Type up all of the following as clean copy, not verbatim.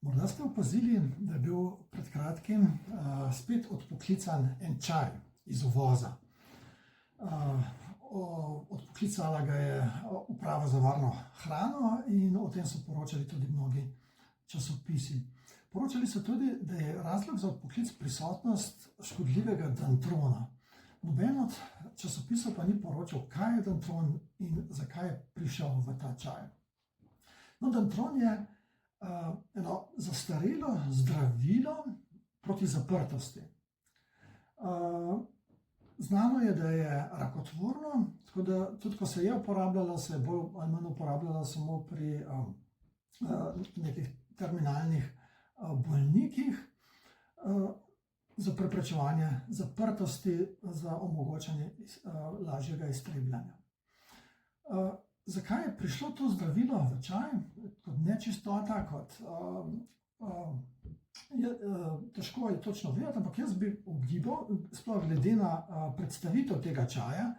Morda ste opazili, da je bil pred kratkim spet odpoklican en čaj iz uvoza. Odpoklicala ga je Uprava za varno hrano in o tem so poročali tudi mnogi časopisi. Poročali so tudi, da je razlog za odpoklic prisotnost škodljivega dantrona. Noben od časopisov pa ni poročal, kaj je dantron in zakaj je prišel v ta čaj. No, dantron je eno zastarelo zdravilo proti zaprtosti. Znano je, da je rakotvorno, tako da tudi ko se je uporabljala, se je bolj ali manj uporabljala samo pri nekih terminalnih bolnikih za preprečevanje zaprtosti, za omogočanje lažjega iztrebljanja. Zakaj je prišlo to zdravilo v čaj kot nečistota, težko je točno vedeti, ampak jaz bi ugibal, sploh glede na predstavitev tega čaja,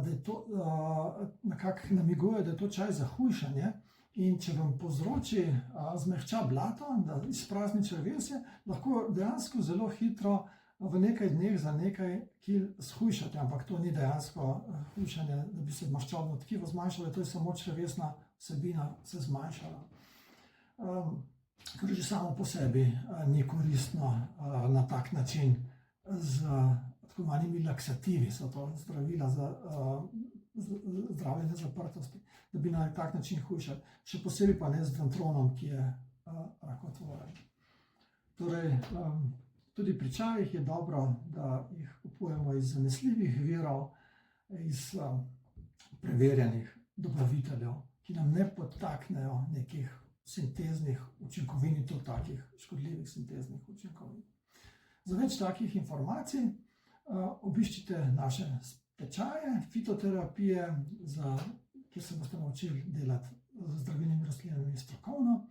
da je to nekako namiguje, da je to čaj za hujšanje, in če vam povzroči zmehča blato, da izprazni črevesje, lahko dejansko zelo hitro v nekaj dneh za nekaj kil shujšate, ampak to ni dejansko hujšanje, da bi se maščobno tkivo zmanjšalo, to je samo črevesna vsebina se zmanjšala. Kar že samo po sebi ni koristno na tak način z tako imenovanimi laksativi, so to zdravila za zdravljenje zaprtosti, da bi na tak način hujšali. Še posebej pa ne z dantronom, ki je rakotvoren. Torej, tudi pri čajih je dobro, da jih kupujemo iz zanesljivih virov, iz preverjenih dobaviteljev, ki nam ne podtaknejo nekih sinteznih učinkovin, tudi takih škodljivih sinteznih učinkovin. Za več takih informacij obiščite naše tečaje fitoterapije, kjer se boste naučili delati z zdravilnimi rastlinami strokovno.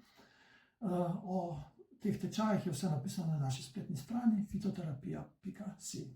O teh tečajih je vse napisano na naši spletni strani fitoterapija.si.